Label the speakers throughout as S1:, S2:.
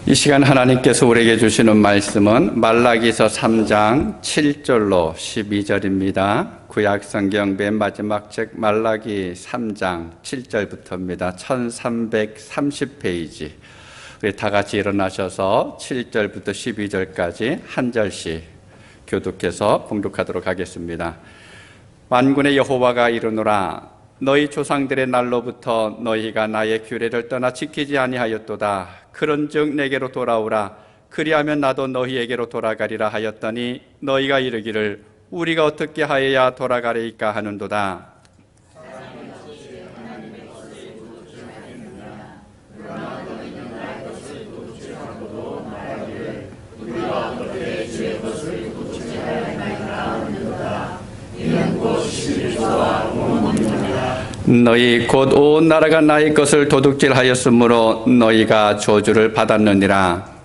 S1: 이 시간 하나님께서 우리에게 주시는 말씀은 말라기서 3장 7절로 12절입니다. 구약성경 맨 마지막 책 말라기 3장 7절부터입니다. 1330페이지. 우리 다 같이 일어나셔서 7절부터 12절까지 한 절씩 교독해서 봉독하도록 하겠습니다. 만군의 여호와가 이르노라. 너희 조상들의 날로부터 너희가 나의 규례를 떠나 지키지 아니하였도다. 그런즉 내게로 돌아오라. 그리하면 나도 너희에게로 돌아가리라 하였더니 너희가 이르기를 우리가 어떻게 하여야 돌아가리이까 하는도다. 너희 곧 온 나라가 나의 것을 도둑질하였으므로 너희가 저주를 받았느니라.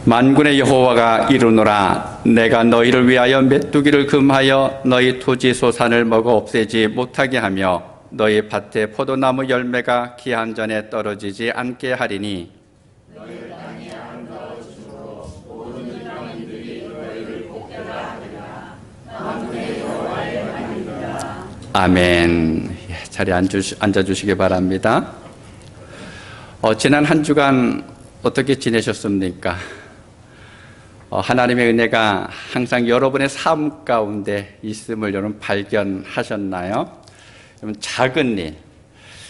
S1: 만군의 여호와가 이르노라. 내가 너희를 위하여 메뚜기를 금하여 너희 토지 소산을 먹어 없애지 못하게 하며 너희 밭에 포도나무 열매가 기한 전에 떨어지지 않게 하리니 아멘. 자리에 앉아주시기 바랍니다. 지난 한 주간 어떻게 지내셨습니까? 하나님의 은혜가 항상 여러분의 삶 가운데 있음을 여러분 발견하셨나요? 여러분 작은 일,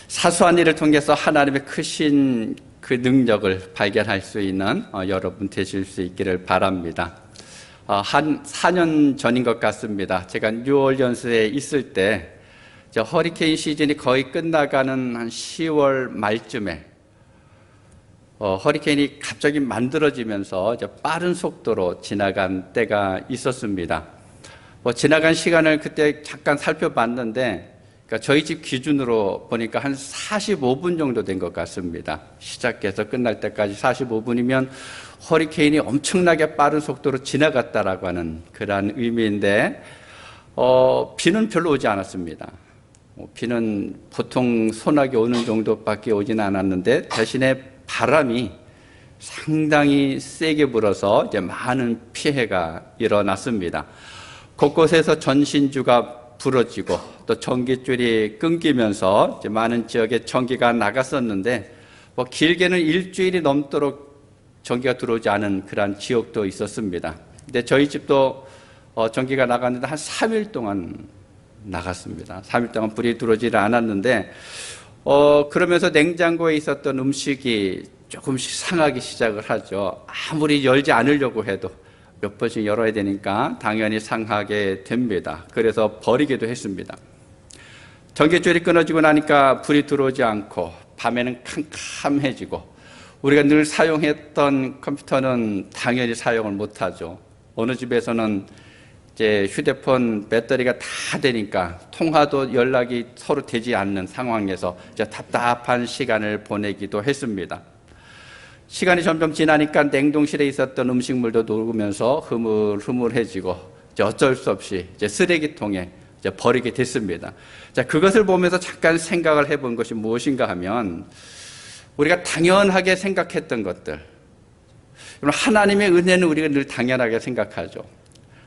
S1: 사소한 일을 통해서 하나님의 크신 그 능력을 발견할 수 있는 여러분 되실 수 있기를 바랍니다. 한 4년 전인 것 같습니다. 제가 뉴올리언스에 있을 때 허리케인 시즌이 거의 끝나가는 한 10월 말쯤에 허리케인이 갑자기 만들어지면서 빠른 속도로 지나간 때가 있었습니다. 지나간 시간을 그때 잠깐 살펴봤는데, 그러니까 저희 집 기준으로 보니까 한 45분 정도 된 것 같습니다. 시작해서 끝날 때까지 45분이면 허리케인이 엄청나게 빠른 속도로 지나갔다라고 하는 그러한 의미인데, 비는 별로 오지 않았습니다. 비는 보통 소나기 오는 정도밖에 오지는 않았는데, 대신에 바람이 상당히 세게 불어서 이제 많은 피해가 일어났습니다. 곳곳에서 전신주가 부러지고 또 전기줄이 끊기면서 이제 많은 지역에 전기가 나갔었는데 길게는 일주일이 넘도록 전기가 들어오지 않은 그런 지역도 있었습니다. 근데 저희 집도 전기가 나갔는데 한 3일 동안 나갔습니다. 3일 동안 불이 들어오지 않았는데 그러면서 냉장고에 있었던 음식이 조금씩 상하기 시작을 하죠. 아무리 열지 않으려고 해도 몇 번씩 열어야 되니까 당연히 상하게 됩니다. 그래서 버리기도 했습니다. 전기줄이 끊어지고 나니까 불이 들어오지 않고 밤에는 캄캄해지고 우리가 늘 사용했던 컴퓨터는 당연히 사용을 못하죠. 어느 집에서는 이제 휴대폰 배터리가 다 되니까 통화도 연락이 서로 되지 않는 상황에서 이제 답답한 시간을 보내기도 했습니다. 시간이 점점 지나니까 냉동실에 있었던 음식물도 녹으면서 흐물흐물해지고 이제 어쩔 수 없이 이제 쓰레기통에 이제 버리게 됐습니다. 자, 그것을 보면서 잠깐 생각을 해본 것이 무엇인가 하면 우리가 당연하게 생각했던 것들, 하나님의 은혜는 우리가 늘 당연하게 생각하죠.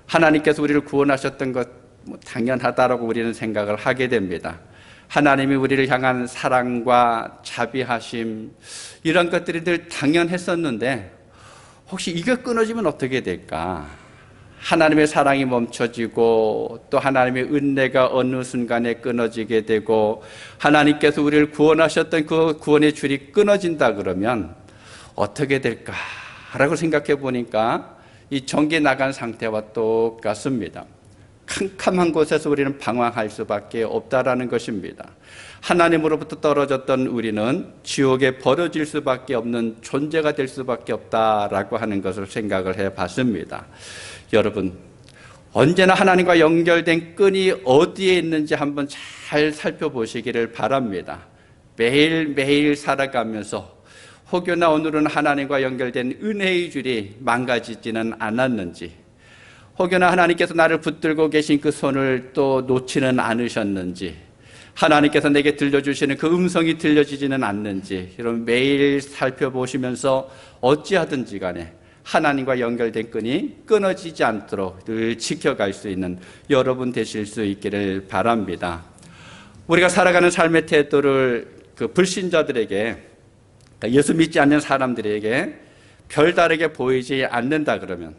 S1: 하나님께서 우리를 구원하셨던 것 당연하다라고 우리는 생각을 하게 됩니다. 하나님이 우리를 향한 사랑과 자비하심 이런 것들이 늘 당연했었는데 혹시 이게 끊어지면 어떻게 될까? 하나님의 사랑이 멈춰지고 또 하나님의 은혜가 어느 순간에 끊어지게 되고 하나님께서 우리를 구원하셨던 그 구원의 줄이 끊어진다 그러면 어떻게 될까라고 생각해 보니까 이 전기 나간 상태와 똑같습니다. 캄캄한 곳에서 우리는 방황할 수밖에 없다라는 것입니다. 하나님으로부터 떨어졌던 우리는 지옥에 버려질 수밖에 없는 존재가 될 수밖에 없다라고 하는 것을 생각을 해봤습니다. 여러분, 언제나 하나님과 연결된 끈이 어디에 있는지 한번 잘 살펴보시기를 바랍니다. 매일매일 살아가면서 혹여나 오늘은 하나님과 연결된 은혜의 줄이 망가지지는 않았는지, 혹여나 하나님께서 나를 붙들고 계신 그 손을 또 놓지는 않으셨는지, 하나님께서 내게 들려주시는 그 음성이 들려지지는 않는지, 여러분 매일 살펴보시면서 어찌하든지 간에 하나님과 연결된 끈이 끊어지지 않도록 늘 지켜갈 수 있는 여러분 되실 수 있기를 바랍니다. 우리가 살아가는 삶의 태도를 그 불신자들에게, 예수 믿지 않는 사람들에게 별다르게 보이지 않는다 그러면,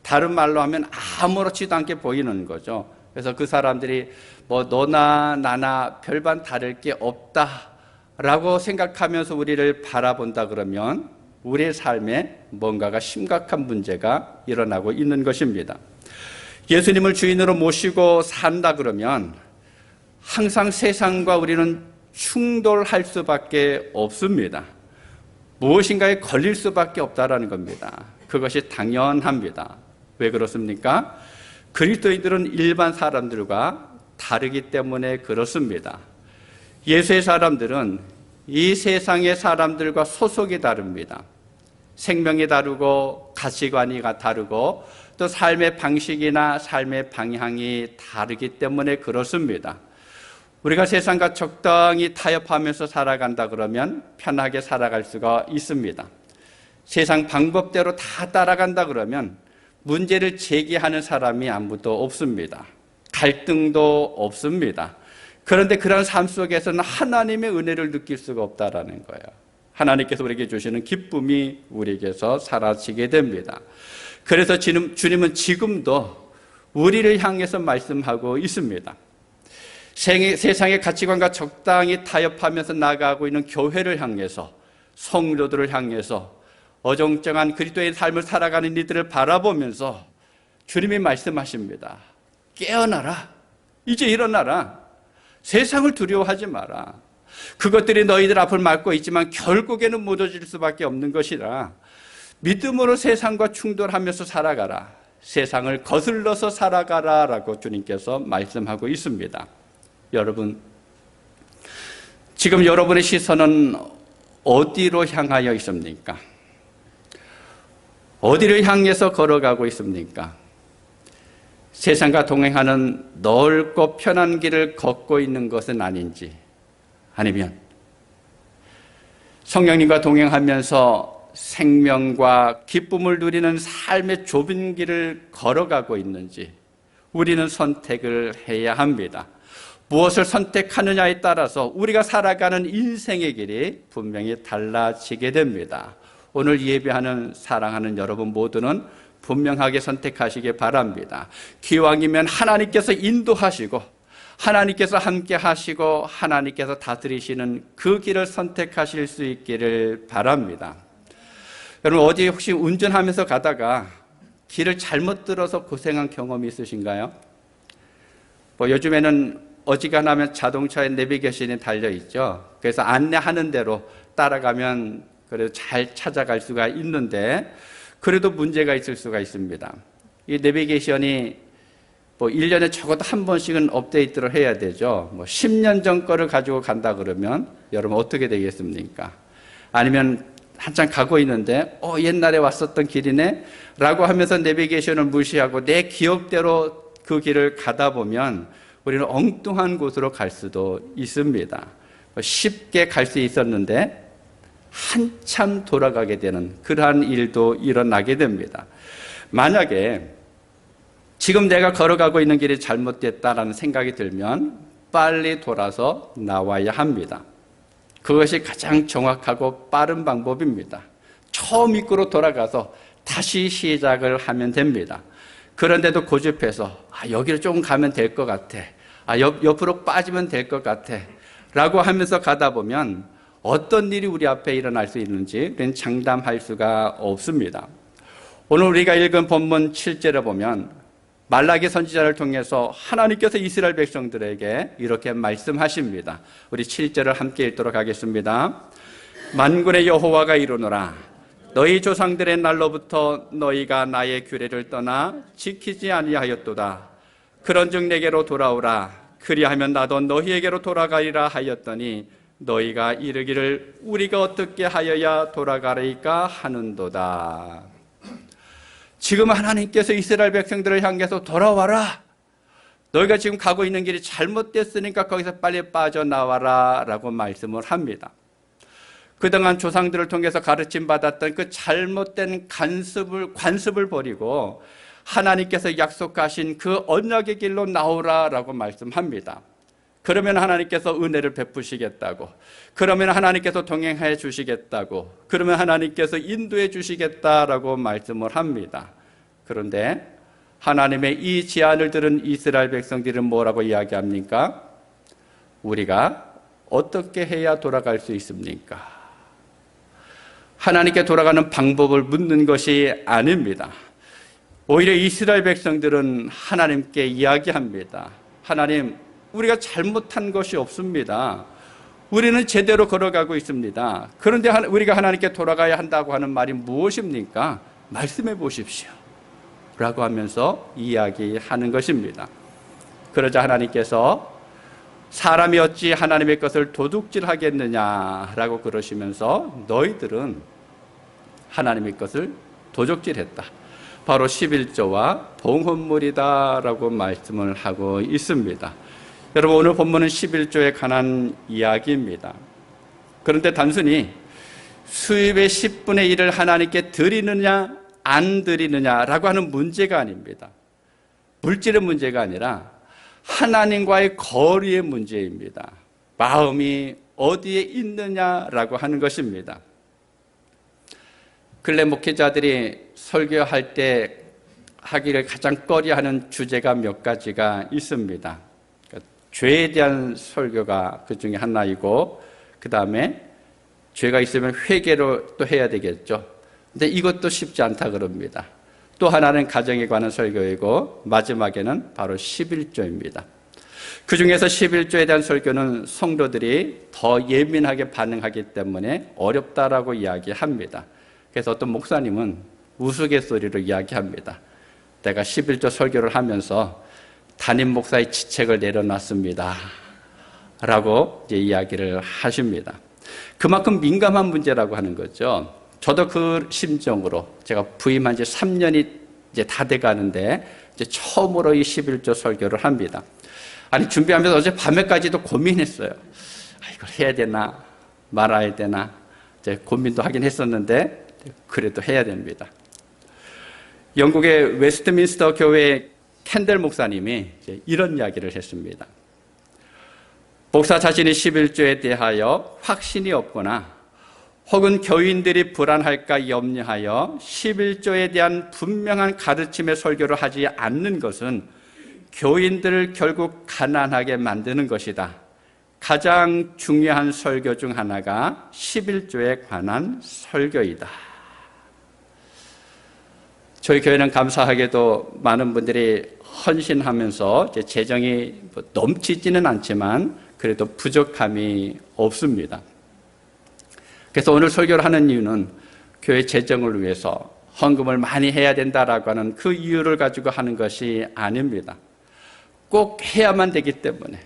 S1: 다른 말로 하면 아무렇지도 않게 보이는 거죠. 그래서 그 사람들이 뭐 너나 나나 별반 다를 게 없다라고 생각하면서 우리를 바라본다 그러면 우리의 삶에 뭔가가 심각한 문제가 일어나고 있는 것입니다. 예수님을 주인으로 모시고 산다 그러면 항상 세상과 우리는 충돌할 수밖에 없습니다. 무엇인가에 걸릴 수밖에 없다라는 겁니다. 그것이 당연합니다. 왜 그렇습니까? 그리스도인들은 일반 사람들과 다르기 때문에 그렇습니다. 예수의 사람들은 이 세상의 사람들과 소속이 다릅니다. 생명이 다르고 가치관이 다르고 또 삶의 방식이나 삶의 방향이 다르기 때문에 그렇습니다. 우리가 세상과 적당히 타협하면서 살아간다 그러면 편하게 살아갈 수가 있습니다. 세상 방법대로 다 따라간다 그러면 문제를 제기하는 사람이 아무도 없습니다. 갈등도 없습니다. 그런데 그런 삶 속에서는 하나님의 은혜를 느낄 수가 없다라는 거예요. 하나님께서 우리에게 주시는 기쁨이 우리에게서 사라지게 됩니다. 그래서 주님은 지금도 우리를 향해서 말씀하고 있습니다. 세상의 가치관과 적당히 타협하면서 나아가고 있는 교회를 향해서, 성도들을 향해서, 어정쩡한 그리스도의 삶을 살아가는 이들을 바라보면서 주님이 말씀하십니다. 깨어나라. 이제 일어나라. 세상을 두려워하지 마라. 그것들이 너희들 앞을 막고 있지만 결국에는 무너질 수밖에 없는 것이라. 믿음으로 세상과 충돌하면서 살아가라. 세상을 거슬러서 살아가라 라고 주님께서 말씀하고 있습니다. 여러분, 지금 여러분의 시선은 어디로 향하여 있습니까? 어디를 향해서 걸어가고 있습니까? 세상과 동행하는 넓고 편한 길을 걷고 있는 것은 아닌지, 아니면 성령님과 동행하면서 생명과 기쁨을 누리는 삶의 좁은 길을 걸어가고 있는지 우리는 선택을 해야 합니다. 무엇을 선택하느냐에 따라서 우리가 살아가는 인생의 길이 분명히 달라지게 됩니다. 오늘 예배하는 사랑하는 여러분 모두는 분명하게 선택하시기 바랍니다. 기왕이면 하나님께서 인도하시고 하나님께서 함께 하시고 하나님께서 다스리시는 그 길을 선택하실 수 있기를 바랍니다. 여러분, 어디 혹시 운전하면서 가다가 길을 잘못 들어서 고생한 경험이 있으신가요? 요즘에는 어지간하면 자동차에 내비게이션이 달려있죠. 그래서 안내하는 대로 따라가면 그래도 잘 찾아갈 수가 있는데 그래도 문제가 있을 수가 있습니다. 이 내비게이션이 1년에 적어도 한 번씩은 업데이트를 해야 되죠. 10년 전 거를 가지고 간다 그러면 여러분 어떻게 되겠습니까? 아니면 한참 가고 있는데 옛날에 왔었던 길이네 라고 하면서 내비게이션을 무시하고 내 기억대로 그 길을 가다 보면 우리는 엉뚱한 곳으로 갈 수도 있습니다. 쉽게 갈 수 있었는데 한참 돌아가게 되는 그러한 일도 일어나게 됩니다. 만약에 지금 내가 걸어가고 있는 길이 잘못됐다라는 생각이 들면 빨리 돌아서 나와야 합니다. 그것이 가장 정확하고 빠른 방법입니다. 처음 입구로 돌아가서 다시 시작을 하면 됩니다. 그런데도 고집해서 여기로 조금 가면 될 것 같아. 옆으로 빠지면 될 것 같아. 라고 하면서 가다 보면 어떤 일이 우리 앞에 일어날 수 있는지 우리는 장담할 수가 없습니다. 오늘 우리가 읽은 본문 7절에 보면 말라기 선지자를 통해서 하나님께서 이스라엘 백성들에게 이렇게 말씀하십니다. 우리 7절을 함께 읽도록 하겠습니다. 만군의 여호와가 이르노라. 너희 조상들의 날로부터 너희가 나의 규례를 떠나 지키지 아니하였도다. 그런즉 내게로 돌아오라. 그리하면 나도 너희에게로 돌아가리라 하였더니 너희가 이르기를 우리가 어떻게 하여야 돌아가리까 하는도다. 지금 하나님께서 이스라엘 백성들을 향해서 돌아와라, 너희가 지금 가고 있는 길이 잘못됐으니까 거기서 빨리 빠져나와라 라고 말씀을 합니다. 그동안 조상들을 통해서 가르침받았던 그 잘못된 관습을 버리고 하나님께서 약속하신 그 언약의 길로 나오라 라고 말씀합니다. 그러면 하나님께서 은혜를 베푸시겠다고, 그러면 하나님께서 동행해 주시겠다고, 그러면 하나님께서 인도해 주시겠다라고 말씀을 합니다. 그런데 하나님의 이 제안을 들은 이스라엘 백성들은 뭐라고 이야기합니까? 우리가 어떻게 해야 돌아갈 수 있습니까? 하나님께 돌아가는 방법을 묻는 것이 아닙니다. 오히려 이스라엘 백성들은 하나님께 이야기합니다. 하나님, 우리가 잘못한 것이 없습니다. 우리는 제대로 걸어가고 있습니다. 그런데 우리가 하나님께 돌아가야 한다고 하는 말이 무엇입니까? 말씀해 보십시오 라고 하면서 이야기하는 것입니다. 그러자 하나님께서 사람이 어찌 하나님의 것을 도둑질하겠느냐라고 그러시면서 너희들은 하나님의 것을 도둑질했다, 바로 11조와 봉헌물이다 라고 말씀을 하고 있습니다. 여러분, 오늘 본문은 11조에 관한 이야기입니다. 그런데 단순히 수입의 10분의 1을 하나님께 드리느냐 안 드리느냐라고 하는 문제가 아닙니다. 물질의 문제가 아니라 하나님과의 거리의 문제입니다. 마음이 어디에 있느냐라고 하는 것입니다. 근래 목회자들이 설교할 때 하기를 가장 꺼려하는 주제가 몇 가지가 있습니다. 그러니까 죄에 대한 설교가 그 중에 하나이고, 그 다음에 죄가 있으면 회개로 또 해야 되겠죠. 근데 이것도 쉽지 않다 그럽니다. 또 하나는 가정에 관한 설교이고, 마지막에는 바로 11조입니다. 그 중에서 11조에 대한 설교는 성도들이 더 예민하게 반응하기 때문에 어렵다라고 이야기합니다. 그래서 어떤 목사님은 우스갯소리로 이야기합니다. 내가 11조 설교를 하면서 담임 목사의 지책을 내려놨습니다 라고 이제 이야기를 하십니다. 그만큼 민감한 문제라고 하는 거죠. 저도 그 심정으로 제가 부임한 지 3년이 이제 다 돼가는데 이제 처음으로 이 11조 설교를 합니다. 아니, 준비하면서 어제 밤에까지도 고민했어요. 이걸 해야 되나 말아야 되나 이제 고민도 하긴 했었는데 그래도 해야 됩니다. 영국의 웨스트민스터 교회 캔델 목사님이 이제 이런 이야기를 했습니다. 목사 자신이 11조에 대하여 확신이 없거나 혹은 교인들이 불안할까 염려하여 11조에 대한 분명한 가르침의 설교를 하지 않는 것은 교인들을 결국 가난하게 만드는 것이다. 가장 중요한 설교 중 하나가 11조에 관한 설교이다. 저희 교회는 감사하게도 많은 분들이 헌신하면서 재정이 넘치지는 않지만 그래도 부족함이 없습니다. 그래서 오늘 설교를 하는 이유는 교회 재정을 위해서 헌금을 많이 해야 된다라고 하는 그 이유를 가지고 하는 것이 아닙니다. 꼭 해야만 되기 때문에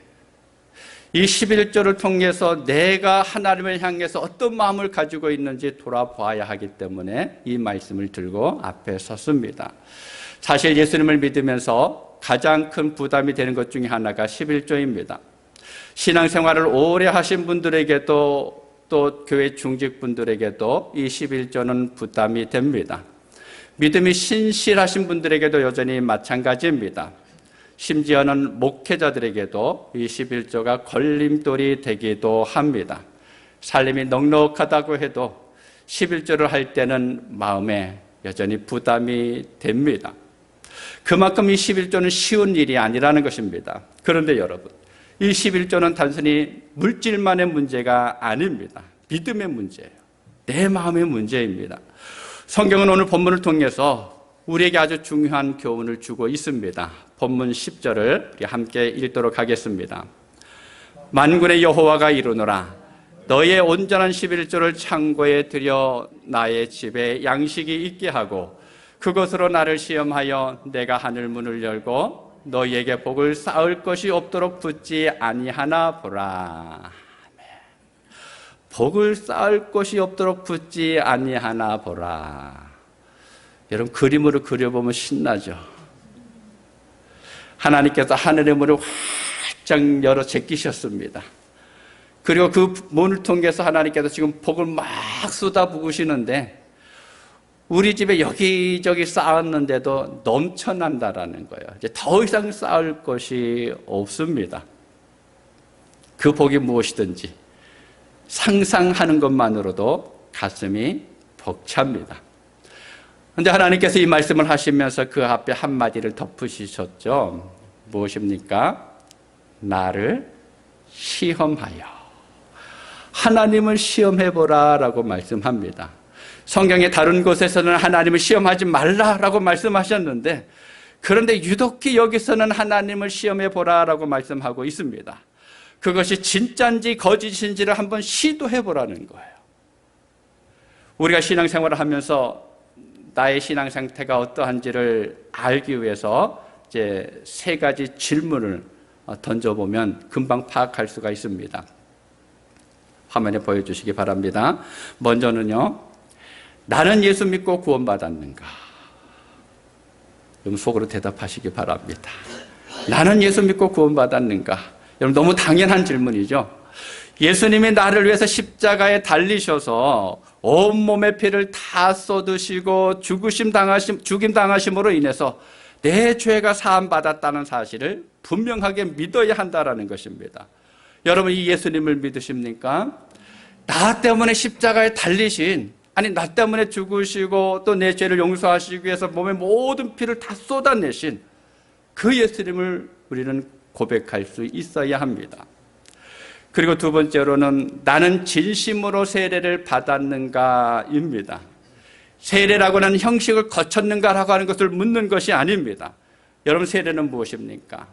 S1: 이 11조를 통해서 내가 하나님을 향해서 어떤 마음을 가지고 있는지 돌아봐야 하기 때문에 이 말씀을 들고 앞에 섰습니다. 사실 예수님을 믿으면서 가장 큰 부담이 되는 것 중에 하나가 11조입니다. 신앙생활을 오래 하신 분들에게도 또 교회 중직분들에게도 이 11조는 부담이 됩니다. 믿음이 신실하신 분들에게도 여전히 마찬가지입니다. 심지어는 목회자들에게도 이 11조가 걸림돌이 되기도 합니다. 살림이 넉넉하다고 해도 11조를 할 때는 마음에 여전히 부담이 됩니다. 그만큼 이 11조는 쉬운 일이 아니라는 것입니다. 그런데 여러분, 이 11조는 단순히 물질만의 문제가 아닙니다. 믿음의 문제예요. 내 마음의 문제입니다. 성경은 오늘 본문을 통해서 우리에게 아주 중요한 교훈을 주고 있습니다. 본문 10절을 우리 함께 읽도록 하겠습니다. 만군의 여호와가 이르노라, 너의 온전한 11조를 창고에 들여 나의 집에 양식이 있게 하고 그것으로 나를 시험하여 내가 하늘 문을 열고 너희에게 복을 쌓을 것이 없도록 붙지 아니하나 보라. 복을 쌓을 곳이 없도록 붙지 아니하나 보라. 여러분, 그림으로 그려보면 신나죠. 하나님께서 하늘의 문을 활짝 열어 제끼셨습니다. 그리고 그 문을 통해서 하나님께서 지금 복을 막 쏟아부으시는데 우리 집에 여기저기 쌓았는데도 넘쳐난다라는 거예요. 이제 더 이상 쌓을 것이 없습니다. 그 복이 무엇이든지 상상하는 것만으로도 가슴이 벅찹니다. 그런데 하나님께서 이 말씀을 하시면서 그 앞에 한마디를 덧붙이셨죠. 무엇입니까? 나를 시험하여. 하나님을 시험해보라 라고 말씀합니다. 성경의 다른 곳에서는 하나님을 시험하지 말라라고 말씀하셨는데, 그런데 유독히 여기서는 하나님을 시험해보라 라고 말씀하고 있습니다. 그것이 진짜인지 거짓인지를 한번 시도해보라는 거예요. 우리가 신앙생활을 하면서 나의 신앙 상태가 어떠한지를 알기 위해서 이제 세 가지 질문을 던져보면 금방 파악할 수가 있습니다. 화면에 보여주시기 바랍니다. 먼저는요, 나는 예수 믿고 구원받았는가? 여러분 속으로 대답하시기 바랍니다. 나는 예수 믿고 구원받았는가? 여러분 너무 당연한 질문이죠. 예수님이 나를 위해서 십자가에 달리셔서 온몸의 피를 다 쏟으시고 죽임 당하심으로 인해서 내 죄가 사함받았다는 사실을 분명하게 믿어야 한다는 것입니다. 여러분 이 예수님을 믿으십니까? 나 때문에 십자가에 달리신, 아니 나 때문에 죽으시고 또 내 죄를 용서하시기 위해서 몸의 모든 피를 다 쏟아내신 그 예수님을 우리는 고백할 수 있어야 합니다. 그리고 두 번째로는 나는 진심으로 세례를 받았는가입니다. 세례라고 하는 형식을 거쳤는가라고 하는 것을 묻는 것이 아닙니다. 여러분 세례는 무엇입니까?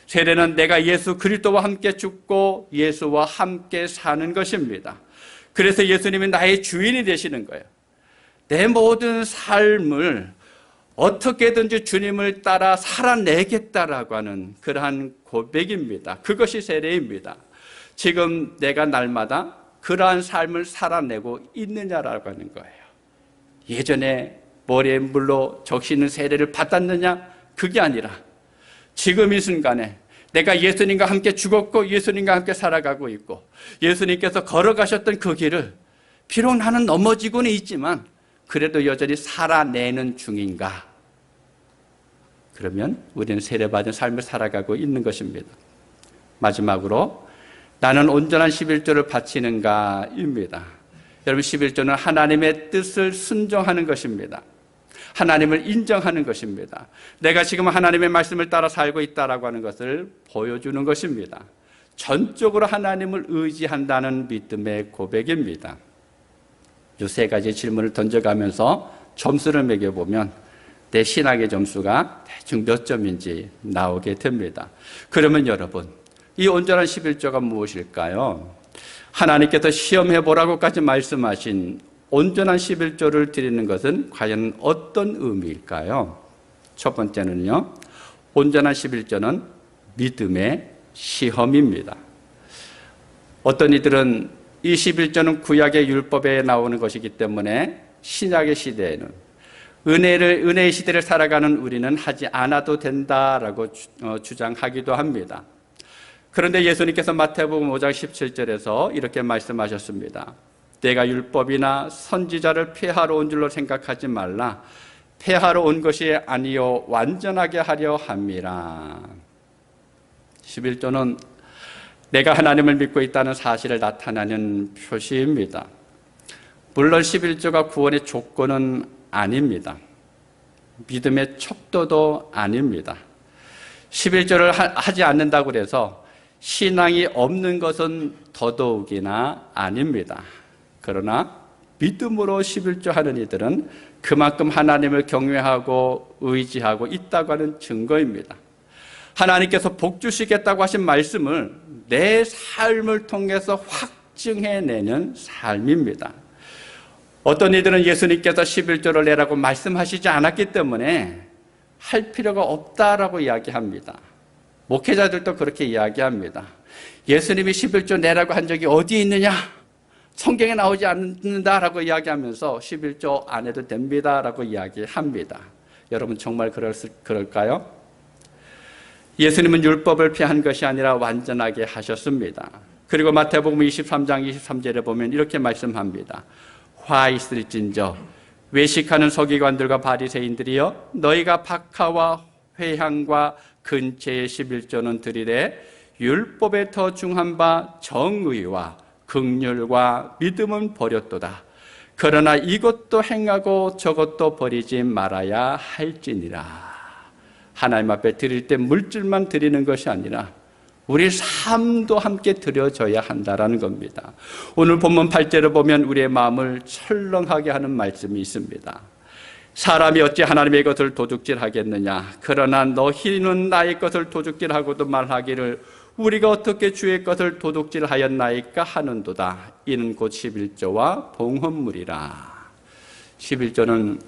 S1: 세례는 내가 예수 그리스도와 함께 죽고 예수와 함께 사는 것입니다. 그래서 예수님이 나의 주인이 되시는 거예요. 내 모든 삶을 어떻게든지 주님을 따라 살아내겠다라고 하는 그러한 고백입니다. 그것이 세례입니다. 지금 내가 날마다 그러한 삶을 살아내고 있느냐라고 하는 거예요. 예전에 머리에 물로 적시는 세례를 받았느냐? 그게 아니라 지금 이 순간에 내가 예수님과 함께 죽었고 예수님과 함께 살아가고 있고 예수님께서 걸어가셨던 그 길을 비록 나는 넘어지고는 있지만 그래도 여전히 살아내는 중인가? 그러면 우리는 세례받은 삶을 살아가고 있는 것입니다. 마지막으로 나는 온전한 11조를 바치는가입니다. 여러분 11조는 하나님의 뜻을 순종하는 것입니다. 하나님을 인정하는 것입니다. 내가 지금 하나님의 말씀을 따라 살고 있다라고 하는 것을 보여주는 것입니다. 전적으로 하나님을 의지한다는 믿음의 고백입니다. 이 세 가지 질문을 던져가면서 점수를 매겨보면 내 신학의 점수가 대충 몇 점인지 나오게 됩니다. 그러면 여러분, 이 온전한 11조가 무엇일까요? 하나님께서 시험해보라고까지 말씀하신 온전한 11조를 드리는 것은 과연 어떤 의미일까요? 첫 번째는요, 온전한 11조는 믿음의 시험입니다. 어떤 이들은 이 11조는 구약의 율법에 나오는 것이기 때문에 신약의 시대에는 은혜의 시대를 살아가는 우리는 하지 않아도 된다라고 주장하기도 합니다. 그런데 예수님께서 마태복음 5장 17절에서 이렇게 말씀하셨습니다. 내가 율법이나 선지자를 폐하러 온 줄로 생각하지 말라. 폐하러 온 것이 아니요 완전하게 하려 함이라. 11조는 내가 하나님을 믿고 있다는 사실을 나타내는 표시입니다. 물론 11조가 구원의 조건은 아닙니다. 믿음의 척도도 아닙니다. 11조를 하지 않는다고 해서 신앙이 없는 것은 더더욱이나 아닙니다. 그러나 믿음으로 11조 하는 이들은 그만큼 하나님을 경외하고 의지하고 있다고 하는 증거입니다. 하나님께서 복 주시겠다고 하신 말씀을 내 삶을 통해서 확증해내는 삶입니다. 어떤 이들은 예수님께서 11조를 내라고 말씀하시지 않았기 때문에 할 필요가 없다라고 이야기합니다. 목회자들도 그렇게 이야기합니다. 예수님이 11조 내라고 한 적이 어디 있느냐? 성경에 나오지 않는다라고 이야기하면서 11조 안 해도 됩니다라고 이야기합니다. 여러분 정말 그럴까요? 예수님은 율법을 피한 것이 아니라 완전하게 하셨습니다. 그리고 마태복음 23장 23절에 보면 이렇게 말씀합니다. 화 있을진저 외식하는 서기관들과 바리새인들이여 너희가 박하와 회향과 근체의 11조는 드리되 율법에 더 중한 바 정의와 긍휼과 믿음은 버렸도다. 그러나 이것도 행하고 저것도 버리지 말아야 할지니라. 하나님 앞에 드릴 때 물질만 드리는 것이 아니라 우리 삶도 함께 드려져야 한다는 겁니다. 오늘 본문 8절을 보면 우리의 마음을 철렁하게 하는 말씀이 있습니다. 사람이 어찌 하나님의 것을 도둑질하겠느냐. 그러나 너희는 나의 것을 도둑질하고도 말하기를 우리가 어떻게 주의 것을 도둑질하였나이까 하는도다. 이는 곧 11조와 봉헌물이라. 11조는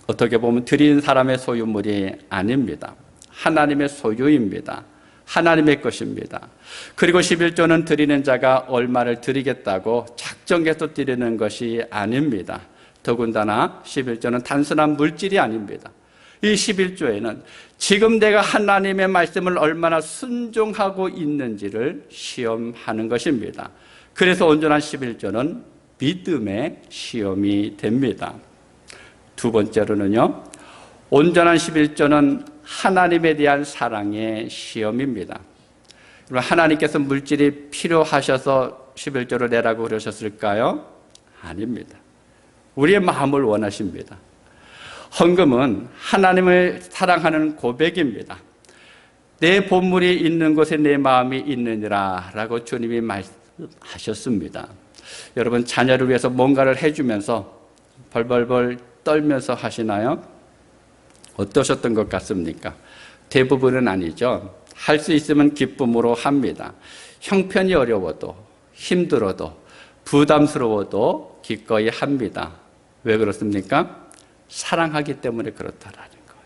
S1: 어떻게 보면 드린 사람의 소유물이 아닙니다. 하나님의 소유입니다. 하나님의 것입니다. 그리고 11조는 드리는 자가 얼마를 드리겠다고 작정해서 드리는 것이 아닙니다. 더군다나 11조는 단순한 물질이 아닙니다. 이 11조에는 지금 내가 하나님의 말씀을 얼마나 순종하고 있는지를 시험하는 것입니다. 그래서 온전한 11조는 믿음의 시험이 됩니다. 두 번째로는요, 온전한 11조는 하나님에 대한 사랑의 시험입니다. 하나님께서 물질이 필요하셔서 11조를 내라고 그러셨을까요? 아닙니다. 우리의 마음을 원하십니다. 헌금은 하나님을 사랑하는 고백입니다. 내 보물이 있는 곳에 내 마음이 있느니라 라고 주님이 말씀하셨습니다. 여러분 자녀를 위해서 뭔가를 해주면서 벌벌벌 떨면서 하시나요? 어떠셨던 것 같습니까? 대부분은 아니죠. 할 수 있으면 기쁨으로 합니다. 형편이 어려워도 힘들어도 부담스러워도 기꺼이 합니다. 왜 그렇습니까? 사랑하기 때문에 그렇다라는 거예요.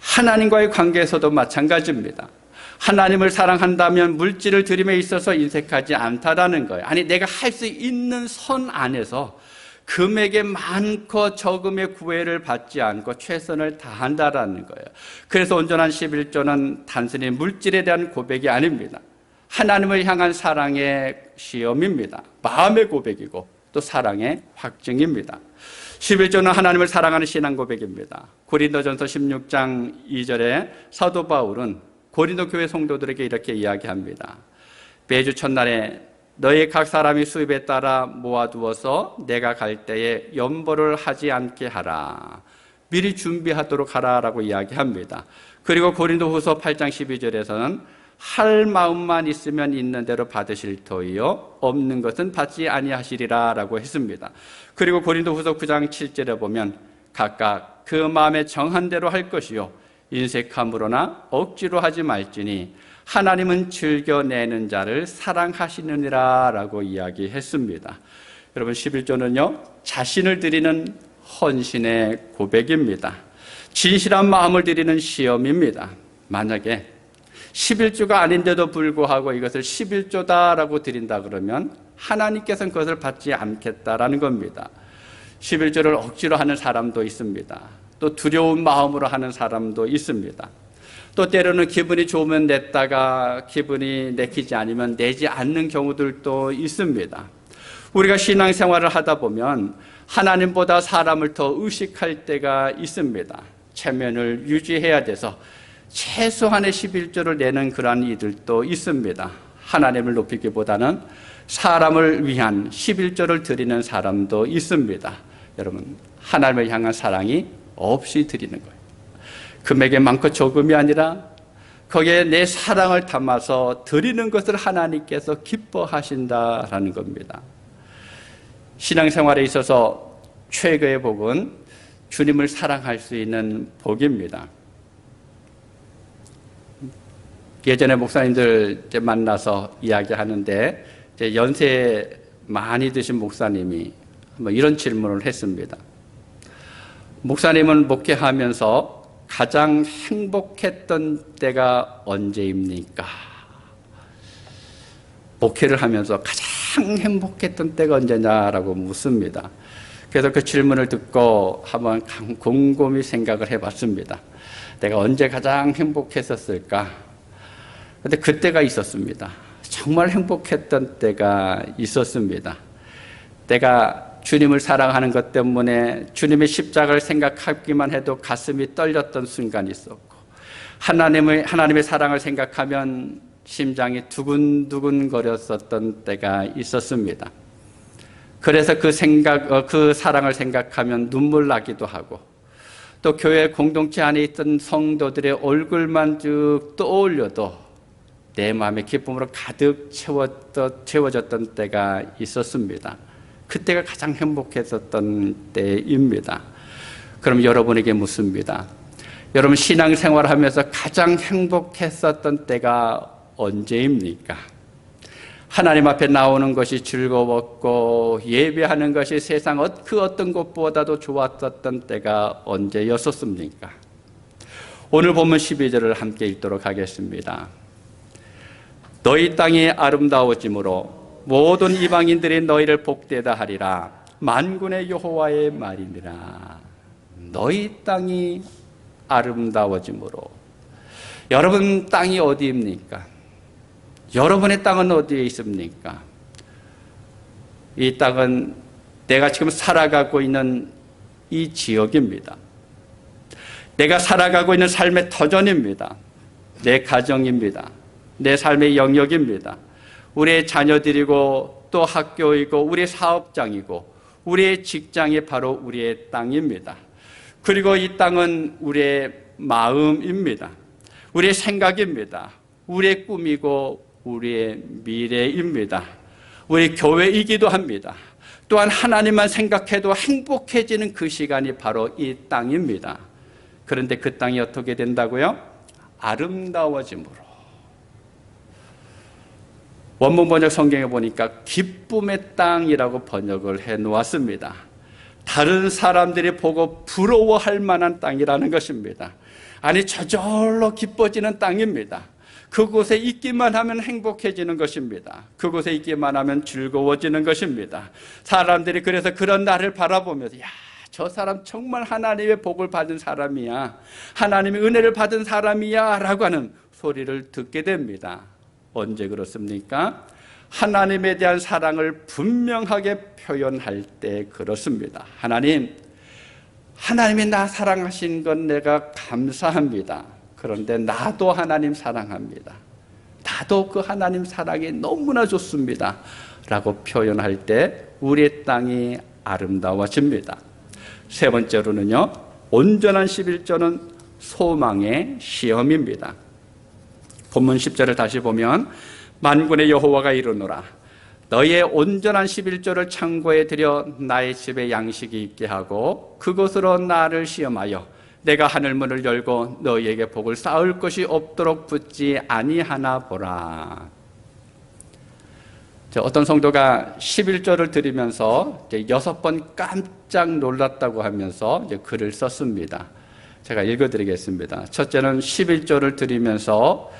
S1: 하나님과의 관계에서도 마찬가지입니다. 하나님을 사랑한다면 물질을 드림에 있어서 인색하지 않다라는 거예요. 아니 내가 할 수 있는 선 안에서 금액의 많고 적음의 구애를 받지 않고 최선을 다한다라는 거예요. 그래서 온전한 11조는 단순히 물질에 대한 고백이 아닙니다. 하나님을 향한 사랑의 시험입니다. 마음의 고백이고 또 사랑의 확증입니다. 11조는 하나님을 사랑하는 신앙 고백입니다. 고린도전서 16장 2절에 사도 바울은 고린도 교회 성도들에게 이렇게 이야기합니다. 매주 첫날에 너희 각 사람이 수입에 따라 모아두어서 내가 갈 때에 염보를 하지 않게 하라. 미리 준비하도록 하라라고 이야기합니다. 그리고 고린도후서 8장 12절에서는 할 마음만 있으면 있는 대로 받으실 터이요 없는 것은 받지 아니하시리라 라고 했습니다. 그리고 고린도후서 9장 7절에 보면 각각 그 마음에 정한 대로 할 것이요 인색함으로나 억지로 하지 말지니 하나님은 즐겨내는 자를 사랑하시느니라 라고 이야기했습니다. 여러분 11조는요 자신을 드리는 헌신의 고백입니다. 진실한 마음을 드리는 시험입니다. 만약에 11조가 아닌데도 불구하고 이것을 11조다라고 드린다 그러면 하나님께서는 그것을 받지 않겠다라는 겁니다. 11조를 억지로 하는 사람도 있습니다. 또 두려운 마음으로 하는 사람도 있습니다. 또 때로는 기분이 좋으면 냈다가 기분이 내키지 않으면 내지 않는 경우들도 있습니다. 우리가 신앙생활을 하다 보면 하나님보다 사람을 더 의식할 때가 있습니다. 체면을 유지해야 돼서 최소한의 11조를 내는 그러한 이들도 있습니다. 하나님을 높이기보다는 사람을 위한 11조를 드리는 사람도 있습니다. 여러분 하나님을 향한 사랑이 없이 드리는 거예요. 금액이 많고 조금이 아니라 거기에 내 사랑을 담아서 드리는 것을 하나님께서 기뻐하신다라는 겁니다. 신앙생활에 있어서 최고의 복은 주님을 사랑할 수 있는 복입니다. 예전에 목사님들 만나서 이야기하는데 연세 많이 드신 목사님이 이런 질문을 했습니다. 목사님은 목회하면서 가장 행복했던 때가 언제입니까? 목회를 하면서 가장 가장 행복했던 때가 언제냐라고 묻습니다. 그래서 그 질문을 듣고 한번 곰곰이 생각을 해봤습니다. 내가 언제 가장 행복했었을까? 근데 그때가 있었습니다. 정말 행복했던 때가 있었습니다. 내가 주님을 사랑하는 것 때문에 주님의 십자가를 생각하기만 해도 가슴이 떨렸던 순간이 있었고, 하나님의 사랑을 생각하면 심장이 두근두근 거렸었던 때가 있었습니다. 그래서 그 사랑을 생각하면 눈물 나기도 하고, 또 교회 공동체 안에 있던 성도들의 얼굴만 쭉 떠올려도 내 마음의 기쁨으로 가득 채워졌던 때가 있었습니다. 그때가 가장 행복했었던 때입니다. 그럼 여러분에게 묻습니다. 여러분 신앙생활하면서 가장 행복했었던 때가 언제입니까? 하나님 앞에 나오는 것이 즐거웠고 예배하는 것이 세상 그 어떤 것보다도 좋았었던 때가 언제였었습니까? 오늘 본문 12절을 함께 읽도록 하겠습니다. 너희 땅이 아름다워짐으로 모든 이방인들이 너희를 복되다 하리라. 만군의 여호와의 말이니라. 너희 땅이 아름다워짐으로. 여러분 땅이 어디입니까? 여러분의 땅은 어디에 있습니까? 이 땅은 내가 지금 살아가고 있는 이 지역입니다. 내가 살아가고 있는 삶의 터전입니다. 내 가정입니다. 내 삶의 영역입니다. 우리의 자녀들이고 또 학교이고 우리의 사업장이고 우리의 직장이 바로 우리의 땅입니다. 그리고 이 땅은 우리의 마음입니다. 우리의 생각입니다. 우리의 꿈이고 우리의 미래입니다. 우리 교회이기도 합니다. 또한 하나님만 생각해도 행복해지는 그 시간이 바로 이 땅입니다. 그런데 그 땅이 어떻게 된다고요? 아름다워짐으로. 원문 번역 성경에 보니까 기쁨의 땅이라고 번역을 해 놓았습니다. 다른 사람들이 보고 부러워할 만한 땅이라는 것입니다. 아니 저절로 기뻐지는 땅입니다. 그곳에 있기만 하면 행복해지는 것입니다. 그곳에 있기만 하면 즐거워지는 것입니다. 사람들이 그래서 그런 나를 바라보면서 야, 저 사람 정말 하나님의 복을 받은 사람이야. 하나님의 은혜를 받은 사람이야 라고 하는 소리를 듣게 됩니다. 언제 그렇습니까? 하나님에 대한 사랑을 분명하게 표현할 때 그렇습니다. 하나님이 나 사랑하신 건 내가 감사합니다. 그런데 나도 하나님 사랑합니다. 나도 그 하나님 사랑이 너무나 좋습니다. 라고 표현할 때 우리의 땅이 아름다워집니다. 세 번째로는요, 온전한 11조는 소망의 시험입니다. 본문 10절을 다시 보면 만군의 여호와가 이르노라. 너희의 온전한 11조를 창고에 들여 나의 집에 양식이 있게 하고 그곳으로 나를 시험하여 내가 하늘문을 열고 너희에게 복을 쌓을 것이 없도록 붙지 아니하나 보라. 어떤 성도가 11조를 드리면서 6번 깜짝 놀랐다고 하면서 글을 썼습니다. 제가 읽어드리겠습니다. 첫째는 11조를 드리면서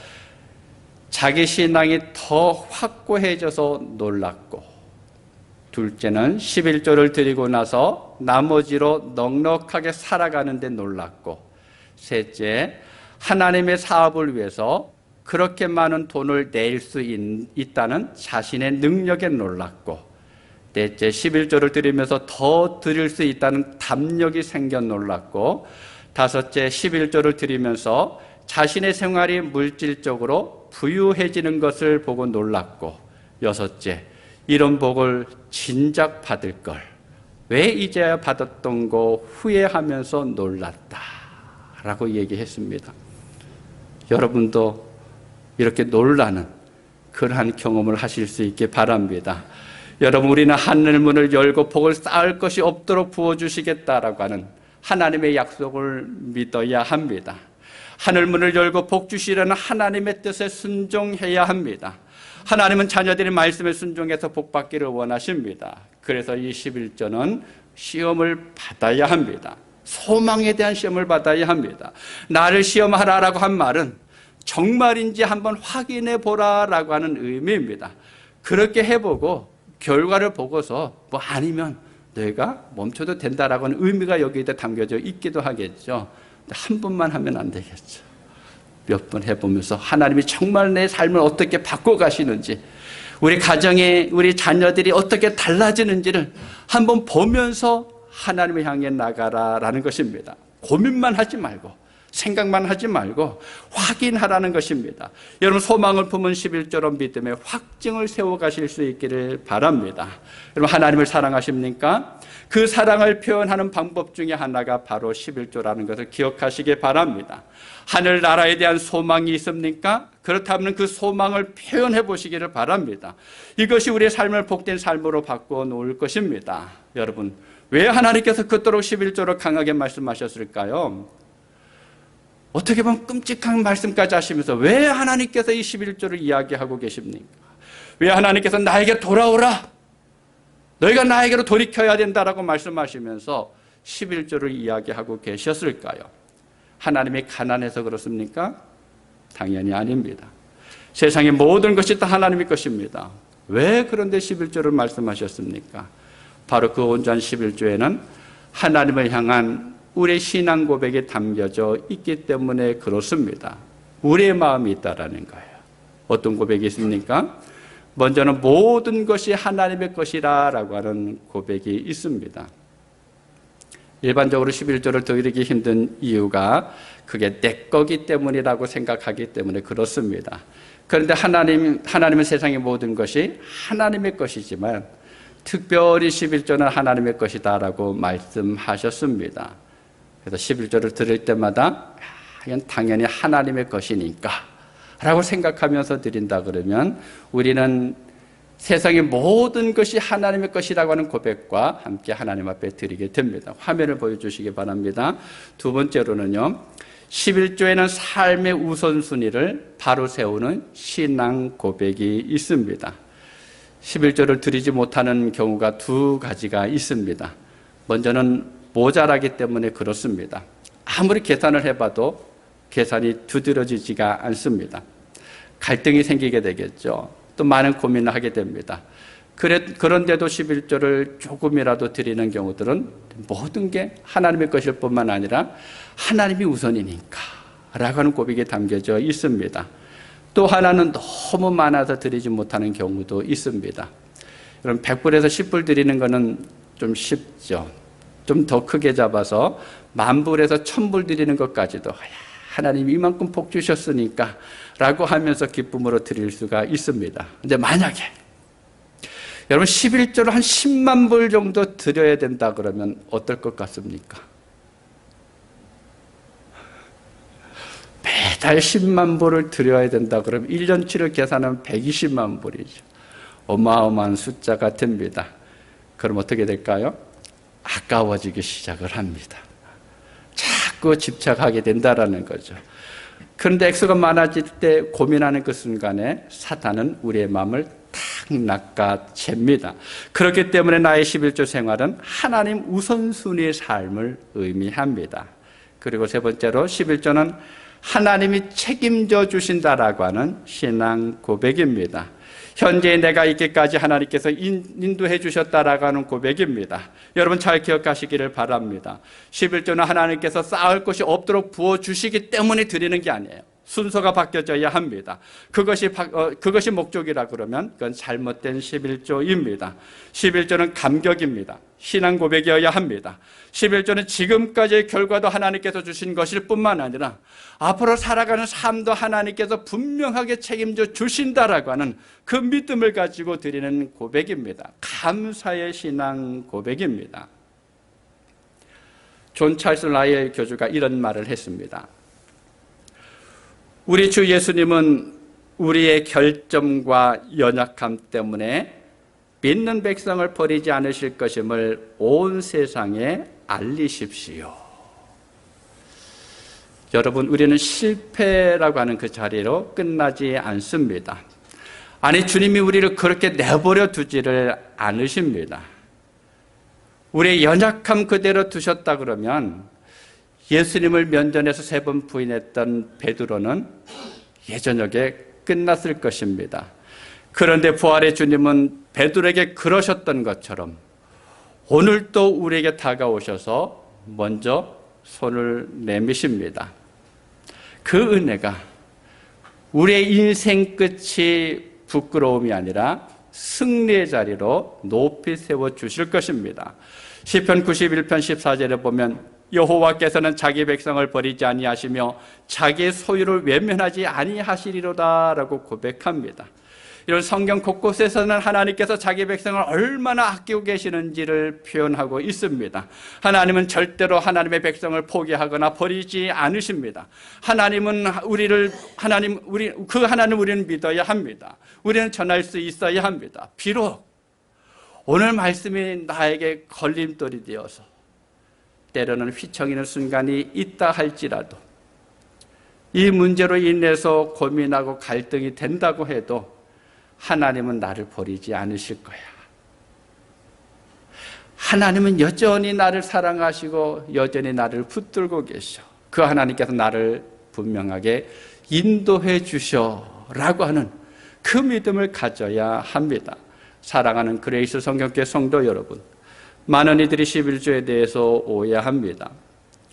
S1: 자기 신앙이 더 확고해져서 놀랐고, 둘째는 11조를 드리고 나서 나머지로 넉넉하게 살아가는 데 놀랐고, 셋째, 하나님의 사업을 위해서 그렇게 많은 돈을 낼 수 있다는 자신의 능력에 놀랐고, 넷째, 11조를 드리면서 더 드릴 수 있다는 담력이 생겨 놀랐고, 다섯째, 11조를 드리면서 자신의 생활이 물질적으로 부유해지는 것을 보고 놀랐고, 여섯째, 이런 복을 진작 받을 걸 왜 이제야 받았던 거 후회하면서 놀랐다 라고 얘기했습니다. 여러분도 이렇게 놀라는 그러한 경험을 하실 수 있게 바랍니다. 여러분, 우리는 하늘문을 열고 복을 쌓을 것이 없도록 부어주시겠다라고 하는 하나님의 약속을 믿어야 합니다. 하늘문을 열고 복 주시려는 하나님의 뜻에 순종해야 합니다. 하나님은 자녀들이 말씀에 순종해서 복 받기를 원하십니다. 그래서 이 11조는 시험을 받아야 합니다. 소망에 대한 시험을 받아야 합니다. 나를 시험하라라고 한 말은 정말인지 한번 확인해 보라라고 하는 의미입니다. 그렇게 해보고 결과를 보고서 뭐 아니면 내가 멈춰도 된다라고는 의미가 여기에 담겨져 있기도 하겠죠. 근데 한 번만 하면 안 되겠죠. 몇 번 해보면서 하나님이 정말 내 삶을 어떻게 바꿔가시는지, 우리 가정에 우리 자녀들이 어떻게 달라지는지를 한번 보면서 하나님을 향해 나가라라는 것입니다. 고민만 하지 말고, 생각만 하지 말고 확인하라는 것입니다. 여러분, 소망을 품은 11조로 믿음의 확증을 세워가실 수 있기를 바랍니다. 여러분, 하나님을 사랑하십니까? 그 사랑을 표현하는 방법 중에 하나가 바로 11조라는 것을 기억하시기 바랍니다. 하늘나라에 대한 소망이 있습니까? 그렇다면 그 소망을 표현해 보시기를 바랍니다. 이것이 우리의 삶을 복된 삶으로 바꾸어 놓을 것입니다. 여러분, 왜 하나님께서 그토록 11조로 강하게 말씀하셨을까요? 어떻게 보면 끔찍한 말씀까지 하시면서 왜 하나님께서 이 11조를 이야기하고 계십니까? 왜 하나님께서 나에게 돌아오라, 너희가 나에게로 돌이켜야 된다라고 말씀하시면서 11조를 이야기하고 계셨을까요? 하나님이 가난해서 그렇습니까? 당연히 아닙니다. 세상의 모든 것이 다 하나님의 것입니다. 왜 그런데 11조를 말씀하셨습니까? 바로 그 온전한 11조에는 하나님을 향한 우리의 신앙 고백이 담겨져 있기 때문에 그렇습니다. 우리의 마음이 있다라는 거예요. 어떤 고백이 있습니까? 먼저는 모든 것이 하나님의 것이라고 하는 고백이 있습니다. 일반적으로 11조를 드리기 힘든 이유가 그게 내 거기 때문이라고 생각하기 때문에 그렇습니다. 그런데 하나님은 세상의 모든 것이 하나님의 것이지만 특별히 11조는 하나님의 것이다라고 말씀하셨습니다. 그래서 11조를 드릴 때마다 이건 당연히 하나님의 것이니까 라고 생각하면서 드린다 그러면 우리는 세상의 모든 것이 하나님의 것이라고 하는 고백과 함께 하나님 앞에 드리게 됩니다. 화면을 보여주시기 바랍니다. 두 번째로는요, 11조에는 삶의 우선순위를 바로 세우는 신앙 고백이 있습니다. 11조를 드리지 못하는 경우가 두 가지가 있습니다. 먼저는 모자라기 때문에 그렇습니다. 아무리 계산을 해봐도 계산이 두드러지지가 않습니다. 갈등이 생기게 되겠죠. 또 많은 고민을 하게 됩니다. 그런데도 11조를 조금이라도 드리는 경우들은 모든 게 하나님의 것일 뿐만 아니라 하나님이 우선이니까 라고 하는 고백이 담겨져 있습니다. 또 하나는 너무 많아서 드리지 못하는 경우도 있습니다. 여러분, 100불에서 10불 드리는 거는 좀 쉽죠. 좀 더 크게 잡아서 10,000불에서 1,000불 드리는 것까지도 하나님이 이만큼 복 주셨으니까 라고 하면서 기쁨으로 드릴 수가 있습니다. 근데 만약에 여러분 11조로 한 10만 불 정도 드려야 된다 그러면 어떨 것 같습니까? 매달 10만 불을 드려야 된다 그러면 1년치를 계산하면 120만 불이죠. 어마어마한 숫자가 됩니다. 그럼 어떻게 될까요? 아까워지기 시작을 합니다. 자꾸 집착하게 된다라는 거죠. 그런데 액수가 많아질 때 고민하는 그 순간에 사탄은 우리의 마음을 탁 낚아챕니다. 그렇기 때문에 나의 11조 생활은 하나님 우선순위의 삶을 의미합니다. 그리고 세 번째로 11조는 하나님이 책임져 주신다라고 하는 신앙 고백입니다. 현재 내가 있기까지 하나님께서 인도해 주셨다라고 하는 고백입니다. 여러분 잘 기억하시기를 바랍니다. 11조는 하나님께서 쌓을 것이 없도록 부어주시기 때문에 드리는 게 아니에요. 순서가 바뀌어져야 합니다. 그것이 목적이라 그러면 그건 잘못된 11조입니다. 11조는 감격입니다. 신앙 고백이어야 합니다. 11조는 지금까지의 결과도 하나님께서 주신 것일 뿐만 아니라 앞으로 살아가는 삶도 하나님께서 분명하게 책임져 주신다라고 하는 그 믿음을 가지고 드리는 고백입니다. 감사의 신앙 고백입니다. 존 찰스 라이엘 교주가 이런 말을 했습니다. 우리 주 예수님은 우리의 결점과 연약함 때문에 믿는 백성을 버리지 않으실 것임을 온 세상에 알리십시오. 여러분, 우리는 실패라고 하는 그 자리로 끝나지 않습니다. 아니, 주님이 우리를 그렇게 내버려 두지를 않으십니다. 우리의 연약함 그대로 두셨다 그러면 예수님을 면전에서 3번 부인했던 베드로는 예저녁에 끝났을 것입니다. 그런데 부활의 주님은 베드로에게 그러셨던 것처럼 오늘 또 우리에게 다가오셔서 먼저 손을 내미십니다. 그 은혜가 우리의 인생 끝이 부끄러움이 아니라 승리의 자리로 높이 세워주실 것입니다. 시편 91편 14절에 보면 여호와께서는 자기 백성을 버리지 아니하시며 자기의 소유를 외면하지 아니하시리로다 라고 고백합니다. 이런 성경 곳곳에서는 하나님께서 자기 백성을 얼마나 아끼고 계시는지를 표현하고 있습니다. 하나님은 절대로 하나님의 백성을 포기하거나 버리지 않으십니다. 하나님 우리는 믿어야 합니다. 우리는 전할 수 있어야 합니다. 비록 오늘 말씀이 나에게 걸림돌이 되어서 때로는 휘청이는 순간이 있다 할지라도 이 문제로 인해서 고민하고 갈등이 된다고 해도 하나님은 나를 버리지 않으실 거야. 하나님은 여전히 나를 사랑하시고 여전히 나를 붙들고 계셔. 그 하나님께서 나를 분명하게 인도해 주셔라고 하는 그 믿음을 가져야 합니다. 사랑하는 그레이스 성경교회 성도 여러분, 많은 이들이 11조에 대해서 오해합니다.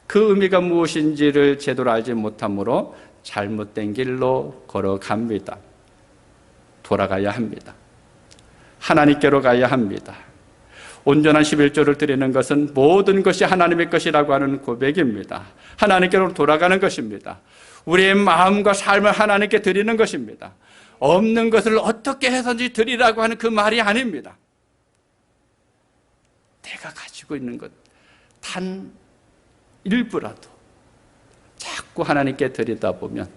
S1: 그 의미가 무엇인지를 제대로 알지 못하므로 잘못된 길로 걸어갑니다. 돌아가야 합니다. 하나님께로 가야 합니다. 온전한 11조를 드리는 것은 모든 것이 하나님의 것이라고 하는 고백입니다. 하나님께로 돌아가는 것입니다. 우리의 마음과 삶을 하나님께 드리는 것입니다. 없는 것을 어떻게 해서든지 드리라고 하는 그 말이 아닙니다. 내가 가지고 있는 것 단 일부라도 자꾸 하나님께 드리다 보면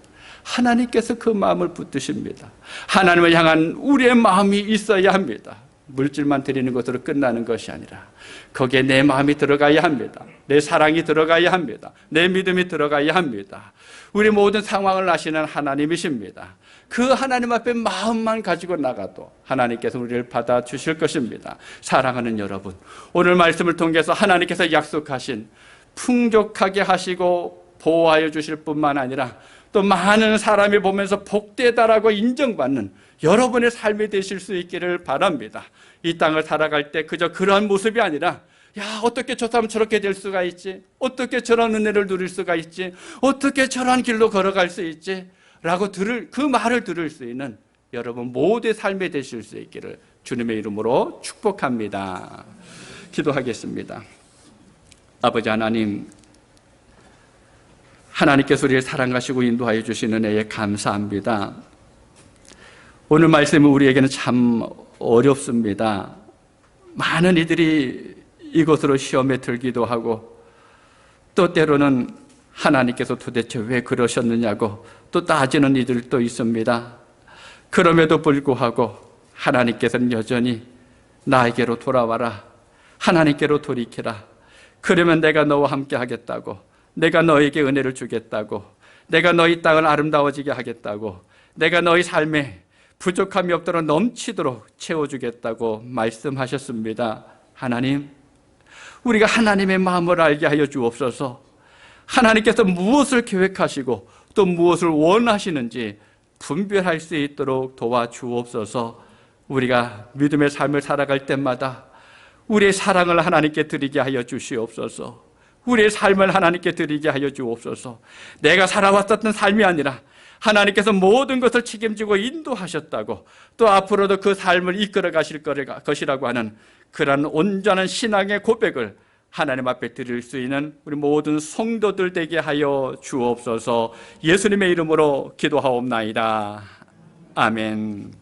S1: 하나님께서 그 마음을 붙드십니다. 하나님을 향한 우리의 마음이 있어야 합니다. 물질만 드리는 것으로 끝나는 것이 아니라 거기에 내 마음이 들어가야 합니다. 내 사랑이 들어가야 합니다. 내 믿음이 들어가야 합니다. 우리 모든 상황을 아시는 하나님이십니다. 그 하나님 앞에 마음만 가지고 나가도 하나님께서 우리를 받아주실 것입니다. 사랑하는 여러분, 오늘 말씀을 통해서 하나님께서 약속하신 풍족하게 하시고 보호하여 주실 뿐만 아니라 또 많은 사람이 보면서 복되다라고 인정받는 여러분의 삶이 되실 수 있기를 바랍니다. 이 땅을 살아갈 때 그저 그러한 모습이 아니라 야, 어떻게 저 사람 저렇게 될 수가 있지? 어떻게 저런 은혜를 누릴 수가 있지? 어떻게 저런 길로 걸어갈 수 있지? 라고 그 말을 들을 수 있는 여러분 모두의 삶이 되실 수 있기를 주님의 이름으로 축복합니다. 기도하겠습니다. 아버지 하나님, 하나님께서 우리를 사랑하시고 인도하여 주시는 은혜에 감사합니다. 오늘 말씀은 우리에게는 참 어렵습니다. 많은 이들이 이것으로 시험에 들기도 하고 또 때로는 하나님께서 도대체 왜 그러셨느냐고 또 따지는 이들도 있습니다. 그럼에도 불구하고 하나님께서는 여전히 나에게로 돌아와라, 하나님께로 돌이켜라, 그러면 내가 너와 함께 하겠다고, 내가 너에게 은혜를 주겠다고, 내가 너희 땅을 아름다워지게 하겠다고, 내가 너희 삶에 부족함이 없도록 넘치도록 채워주겠다고 말씀하셨습니다. 하나님, 우리가 하나님의 마음을 알게 하여 주옵소서. 하나님께서 무엇을 계획하시고 또 무엇을 원하시는지 분별할 수 있도록 도와주옵소서. 우리가 믿음의 삶을 살아갈 때마다 우리의 사랑을 하나님께 드리게 하여 주시옵소서. 우리의 삶을 하나님께 드리게 하여 주옵소서. 내가 살아왔었던 삶이 아니라 하나님께서 모든 것을 책임지고 인도하셨다고 또 앞으로도 그 삶을 이끌어 가실 것이라고 하는 그런 온전한 신앙의 고백을 하나님 앞에 드릴 수 있는 우리 모든 성도들 되게 하여 주옵소서. 예수님의 이름으로 기도하옵나이다. 아멘.